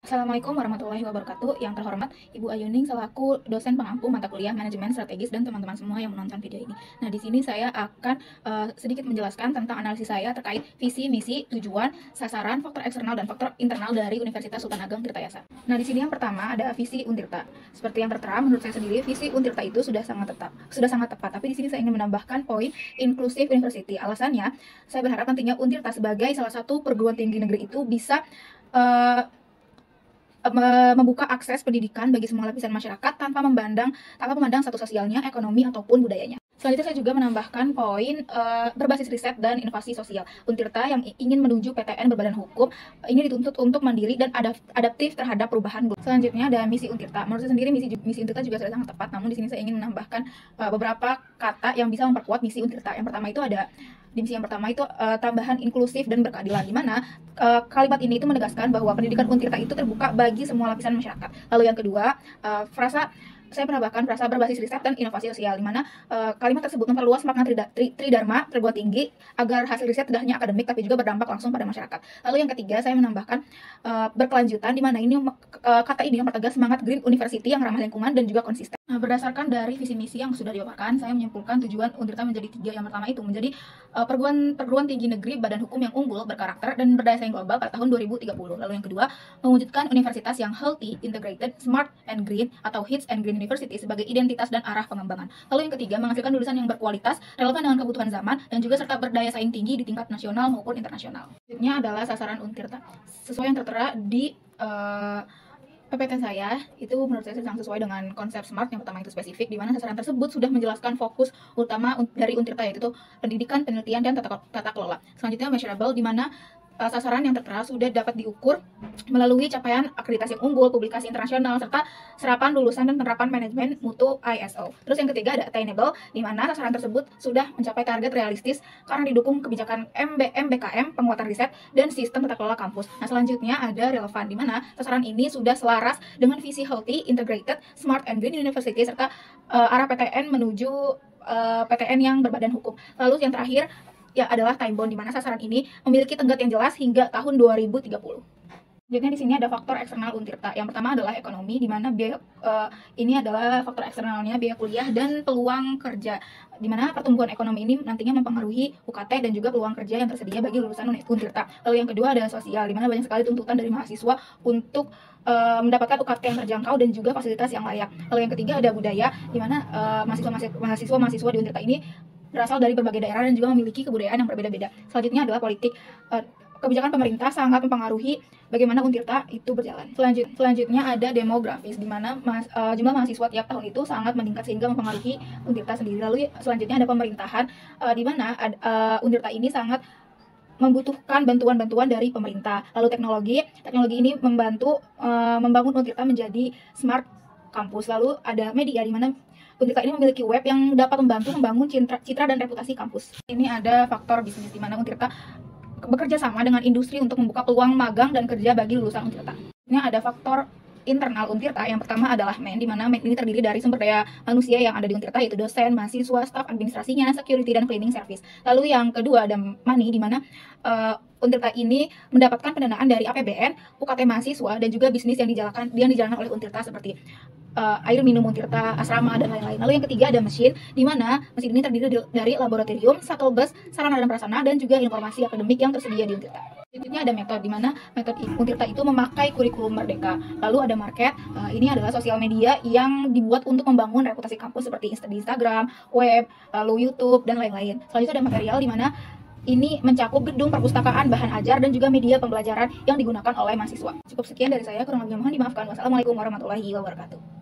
Assalamualaikum warahmatullahi wabarakatuh. Yang terhormat Ibu Ayuning selaku dosen pengampu mata kuliah manajemen strategis dan teman-teman semua yang menonton video ini. Nah, di sini saya akan sedikit menjelaskan tentang analisis saya terkait visi, misi, tujuan, sasaran, faktor eksternal dan faktor internal dari Universitas Sultan Ageng Tirtayasa. Nah, di sini yang pertama ada visi Untirta. Seperti yang tertera, menurut saya sendiri visi Untirta itu sudah sangat tepat. Tapi di sini saya ingin menambahkan poin inclusive university. Alasannya, saya berharap nantinya Untirta sebagai salah satu perguruan tinggi negeri itu bisa membuka akses pendidikan bagi semua lapisan masyarakat tanpa memandang status sosialnya, ekonomi, ataupun budayanya. Selanjutnya saya juga menambahkan poin berbasis riset dan inovasi sosial. Untirta yang ingin menuju PTN berbadan hukum ini dituntut untuk mandiri dan adaptif terhadap perubahan. Selanjutnya ada misi Untirta. Menurut saya sendiri misi Untirta juga sudah sangat tepat, namun di sini saya ingin menambahkan beberapa kata yang bisa memperkuat misi Untirta. Yang pertama itu ada di misi yang pertama itu tambahan inklusif dan berkeadilan, di mana kalimat ini itu menegaskan bahwa pendidikan Untirta itu terbuka bagi semua lapisan masyarakat. Lalu yang kedua, saya menambahkan frasa berbasis riset dan inovasi sosial, di mana kalimat tersebut memperluas makna tridharma perguruan tinggi agar hasil riset tidak hanya akademik tapi juga berdampak langsung pada masyarakat. Lalu yang ketiga, saya menambahkan berkelanjutan, di mana ini kata ini mempertegas semangat Green University yang ramah lingkungan dan juga konsisten. Nah, berdasarkan dari visi misi yang sudah dipaparkan, saya menyimpulkan tujuan Untirta menjadi 3. Yang pertama itu menjadi perguruan tinggi negeri badan hukum yang unggul, berkarakter, dan berdaya saing global pada tahun 2030. Lalu yang kedua, mewujudkan universitas yang healthy, integrated, smart, and green atau HITS and Green University sebagai identitas dan arah pengembangan. Lalu yang ketiga, menghasilkan lulusan yang berkualitas, relevan dengan kebutuhan zaman, dan juga serta berdaya saing tinggi di tingkat nasional maupun internasional. Selanjutnya adalah sasaran Untirta. Sesuai yang tertera di PPT saya, itu menurut saya sedang sesuai dengan konsep SMART. Yang pertama itu spesifik, di mana sasaran tersebut sudah menjelaskan fokus utama dari Untirta, yaitu pendidikan, penelitian, dan tata kelola. Selanjutnya measurable, di mana sasaran yang tertera sudah dapat diukur melalui capaian akreditasi yang unggul, publikasi internasional, serta serapan lulusan dan penerapan manajemen mutu ISO. Terus yang ketiga ada attainable, di mana sasaran tersebut sudah mencapai target realistis karena didukung kebijakan MBKM, penguatan riset, dan sistem tata kelola kampus. Nah, selanjutnya ada relevan, di mana sasaran ini sudah selaras dengan visi healthy, integrated, smart, and green university, serta arah PTN menuju PTN yang berbadan hukum. Lalu yang terakhir ya adalah time bound, di mana sasaran ini memiliki tenggat yang jelas hingga tahun 2030. Jadi di sini ada faktor eksternal Untirta. Yang pertama adalah ekonomi, di mana biaya ini adalah faktor eksternalnya biaya kuliah dan peluang kerja, di mana pertumbuhan ekonomi ini nantinya mempengaruhi UKT dan juga peluang kerja yang tersedia bagi lulusan Untirta. Lalu yang kedua ada sosial, di mana banyak sekali tuntutan dari mahasiswa untuk mendapatkan UKT yang terjangkau dan juga fasilitas yang layak. Lalu yang ketiga ada budaya, di mana mahasiswa di Untirta ini berasal dari berbagai daerah dan juga memiliki kebudayaan yang berbeda-beda. Selanjutnya adalah politik. Kebijakan pemerintah sangat mempengaruhi bagaimana Untirta itu berjalan. Selanjutnya ada demografis, di mana jumlah mahasiswa tiap tahun itu sangat meningkat sehingga mempengaruhi Untirta sendiri. Lalu selanjutnya ada pemerintahan, di mana Untirta ini sangat membutuhkan bantuan-bantuan dari pemerintah. Lalu teknologi ini membantu membangun Untirta menjadi smart kampus. Lalu ada media, di mana Untirta ini memiliki web yang dapat membantu membangun citra dan reputasi kampus. Ini ada faktor bisnis, di mana Untirta bekerja sama dengan industri untuk membuka peluang magang dan kerja bagi lulusan Untirta. Ini ada faktor internal Untirta. Yang pertama adalah MEN, di mana MEN ini terdiri dari sumber daya manusia yang ada di Untirta, yaitu dosen, mahasiswa, staf administrasinya, security, dan cleaning service. Lalu yang kedua ada money, di mana Untirta ini mendapatkan pendanaan dari APBN, UKT mahasiswa, dan juga bisnis yang dijalankan oleh Untirta seperti air minum Untirta, asrama, dan lain-lain. Lalu yang ketiga ada mesin, di mana mesin ini terdiri dari laboratorium, shuttle bus, sarana dan prasarana, dan juga informasi akademik yang tersedia di Untirta. Selanjutnya ada metode, di mana metode Untirta itu memakai kurikulum merdeka. Lalu ada market, ini adalah sosial media yang dibuat untuk membangun reputasi kampus seperti di Instagram, web, lalu YouTube, dan lain-lain. Selanjutnya ada material, di mana ini mencakup gedung perpustakaan, bahan ajar, dan juga media pembelajaran yang digunakan oleh mahasiswa. Cukup sekian dari saya, kurang lebihnya mohon dimaafkan. Wassalamualaikum warahmatullahi wabarakatuh.